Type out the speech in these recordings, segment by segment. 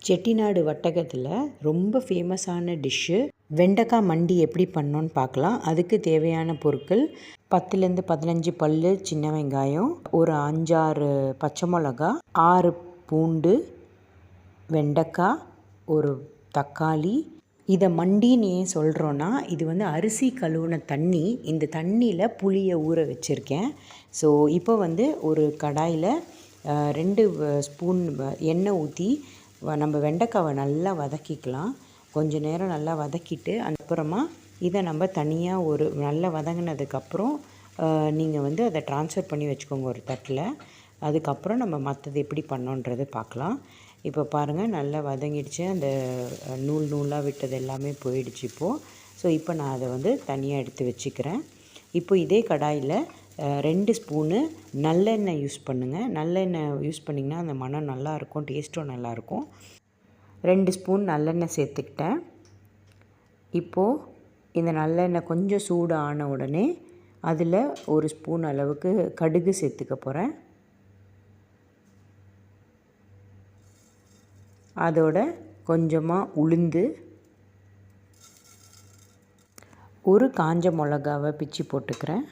செட்டிநாடு வட்டகத்தில் ரொம்ப ஃபேமஸான டிஷ்ஷு வெண்டைக்காய் மண்டி எப்படி பண்ணோன்னு பார்க்கலாம். அதுக்கு தேவையான பொருட்கள் 10லேருந்து 15 பல் சின்ன வெங்காயம், ஒரு 5-6 பச்சை மிளகா, 6 பூண்டு, வெண்டைக்காய், ஒரு தக்காளி. இதை மண்டின்னு ஏன் சொல்கிறோன்னா, இது வந்து அரிசி கழுவுன தண்ணி. இந்த தண்ணியில் புளியை ஊற வச்சுருக்கேன். ஸோ இப்போ வந்து ஒரு கடாயில் 2 ஸ்பூன் எண்ணெய் ஊற்றி நம்ம வெண்டைக்காவை நல்லா வதக்கிக்கலாம். கொஞ்சம் நேரம் நல்லா வதக்கிட்டு அப்புறமா இதை நம்ம தனியாக ஒரு நல்லா வதங்கினதுக்கப்புறம் நீங்கள் வந்து அதை ட்ரான்ஸ்ஃபர் பண்ணி வச்சுக்கோங்க ஒரு தட்டில். அதுக்கப்புறம் நம்ம மற்றது எப்படி பண்ணோன்றது பார்க்கலாம். இப்போ பாருங்கள், நல்லா வதங்கிடுச்சு. அந்த நூலாக விட்டது எல்லாமே போயிடுச்சு இப்போது. ஸோ இப்போ நான் அதை வந்து தனியாக எடுத்து வச்சுக்கிறேன். இப்போ இதே கடாயில் 2 ஸ்பூனு நல்லெண்ணெய் யூஸ் பண்ணுங்கள். நல்லெண்ணெய் யூஸ் பண்ணிங்கன்னா அந்த மனம் நல்லாயிருக்கும், டேஸ்ட்டும் நல்லாயிருக்கும். 2 ஸ்பூன் நல்லெண்ணெய் சேர்த்துக்கிட்டேன். இப்போது இந்த நல்லெண்ணெய் கொஞ்சம் சூடு ஆன உடனே அதில் 1 ஸ்பூன் அளவுக்கு கடுகு சேர்த்துக்க போகிறேன். அதோட கொஞ்சமாக உளுந்து, ஒரு காஞ்ச மிளகாவை பிச்சு போட்டுக்கிறேன்.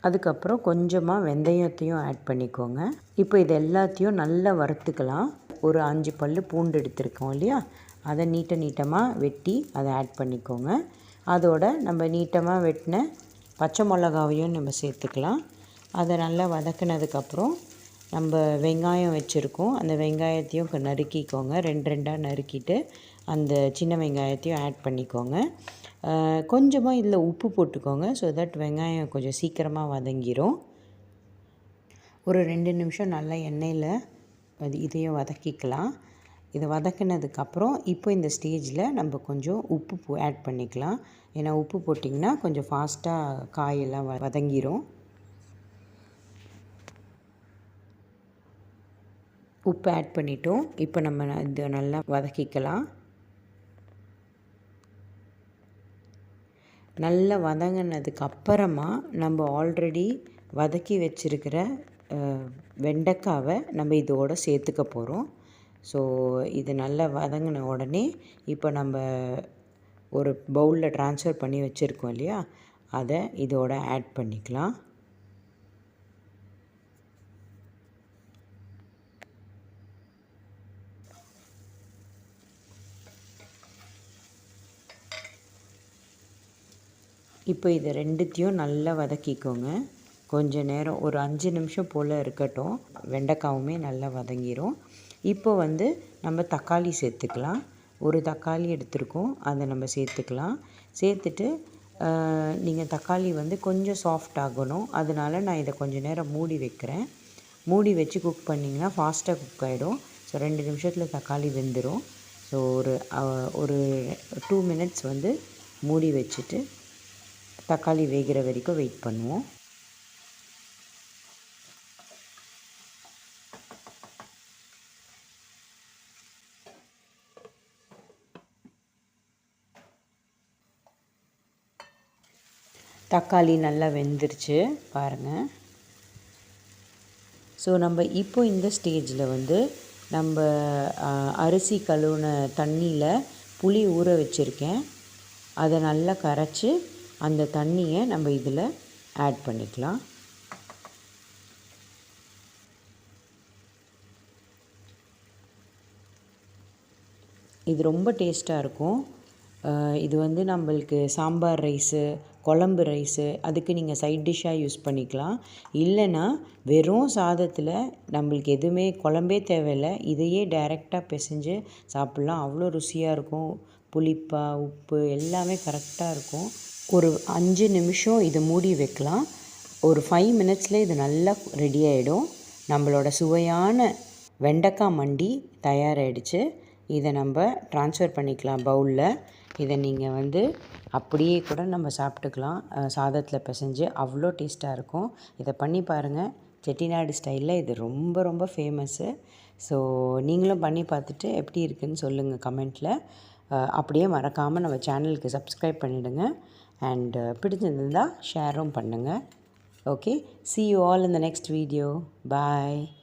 அதுக்கப்புறம் கொஞ்சமாக வெந்தயத்தையும் ஆட் பண்ணிக்கோங்க. இப்போ இது எல்லாத்தையும் நல்லா வறுத்துக்கலாம். ஒரு 5 பல் பூண்டு எடுத்துருக்கோம் இல்லையா, அதை நீட்டமாக வெட்டி அதை ஆட் பண்ணிக்கோங்க. அதோட நம்ம நீட்டமாக வெட்டின பச்சை மிளகாவையும் நம்ம சேர்த்துக்கலாம். அதை நல்லா வதக்கினதுக்கப்புறம் நம்ம வெங்காயம் வச்சுருக்கோம், அந்த வெங்காயத்தையும் நறுக்கிக்கோங்க. 2 நறுக்கிட்டு அந்த சின்ன வெங்காயத்தையும் ஆட் பண்ணிக்கோங்க. கொஞ்சமாக இதில் உப்பு போட்டுக்கோங்க. ஸோ தட் வெங்காயம் கொஞ்சம் சீக்கிரமாக வதங்கிடும். ஒரு 2 நிமிஷம் நல்லா எண்ணெயில் இதையும் வதக்கிக்கலாம். இதை வதக்கினதுக்கப்புறம் இப்போ இந்த ஸ்டேஜில் நம்ம கொஞ்சம் உப்பு ஆட் பண்ணிக்கலாம். ஏன்னா உப்பு போட்டிங்கன்னா கொஞ்சம் ஃபாஸ்ட்டாக காயெல்லாம் வதங்கிடும். உப்பு ஆட் பண்ணிட்டோம். இப்போ நம்ம இதை நல்லா வதக்கிக்கலாம். நல்லா வதங்கினதுக்கு அப்புறமா நம்ம ஆல்ரெடி வதக்கி வச்சுருக்கிற வெண்டைக்காவை நம்ம இதோடு சேர்த்துக்க போகிறோம். ஸோ இது நல்லா வதங்கின உடனே இப்போ நம்ம ஒரு பவுலில் ட்ரான்ஸ்ஃபர் பண்ணி வச்சுருக்கோம் இல்லையா, அதை இதோட ஆட் பண்ணிக்கலாம். இப்போ இது ரெண்டுத்தையும் நல்லா வதக்கிக்கோங்க. கொஞ்சம் நேரம் ஒரு 5 நிமிஷம் போல் இருக்கட்டும். வெண்டைக்காவுமே நல்லா வதங்கிடும். இப்போ வந்து நம்ம தக்காளி சேர்த்துக்கலாம். ஒரு தக்காளி எடுத்துருக்கோம், அதை நம்ம சேர்த்துக்கலாம். சேர்த்துட்டு நீங்கள் தக்காளி வந்து கொஞ்சம் சாஃப்ட் ஆகணும். அதனால் நான் இதை கொஞ்சம் நேரம் மூடி வைக்கிறேன். மூடி வச்சு குக் பண்ணிங்கன்னா ஃபாஸ்ட்டாக குக் ஆகிடும். ஸோ 2 நிமிஷத்தில் தக்காளி வெந்துடும். ஸோ ஒரு 2 மினிட்ஸ் வந்து மூடி வச்சுட்டு தக்காளி வேகிற வரைக்கும் வெயிட் பண்ணுவோம். தக்காளி நல்லா வெந்துருச்சு பாருங்கள். ஸோ நம்ம இப்போ இந்த ஸ்டேஜில் வந்து நம்ம அரிசி கழுவுன தண்ணியில் புளி ஊற வச்சுருக்கேன். அதை நல்லா கரைச்சி அந்த தண்ணியை நம்ம இதில் ஆட் பண்ணிக்கலாம். இது ரொம்ப டேஸ்ட்டாக இருக்கும். இது வந்து நம்மளுக்கு சாம்பார் ரைஸு, குழம்பு ரைஸு, அதுக்கு நீங்கள் சைட் டிஷ்ஷாக யூஸ் பண்ணிக்கலாம். இல்லைன்னா வெறும் சாதத்தில் நம்மளுக்கு எதுவுமே குழம்பே தேவையில்லை, இதையே டைரெக்டாக பிசைஞ்சு சாப்பிட்லாம். அவ்வளோ ருசியாக இருக்கும். புளிப்பா உப்பு எல்லாமே கரெக்டாக இருக்கும். ஒரு 5 நிமிஷம் இதை மூடி வைக்கலாம். ஒரு 5 மினிட்ஸில் இது நல்லா ரெடி ஆகிடும். நம்மளோட சுவையான வெண்டைக்காய் மண்டி தயாராகிடுச்சு. இதை நம்ம ட்ரான்ஸ்ஃபர் பண்ணிக்கலாம் பவுலில். இதை நீங்கள் வந்து அப்படியே கூட நம்ம சாப்பிட்டுக்கலாம், சாதத்தில் பிசைஞ்சு. அவ்வளோ டேஸ்ட்டாக இருக்கும். இதை பண்ணி பாருங்கள். செட்டிநாடு ஸ்டைலில் இது ரொம்ப ரொம்ப ஃபேமஸ்ஸு. ஸோ நீங்களும் பண்ணி பார்த்துட்டு எப்படி இருக்குதுன்னு சொல்லுங்கள் கமெண்ட்டில். அப்படியே மறக்காமல் நம்ம சேனலுக்கு சப்ஸ்கிரைப் பண்ணிவிடுங்க. அண்ட் பிடிச்சிருந்தால் ஷேரும் பண்ணுங்கள். Okay, see you all in the next video. Bye.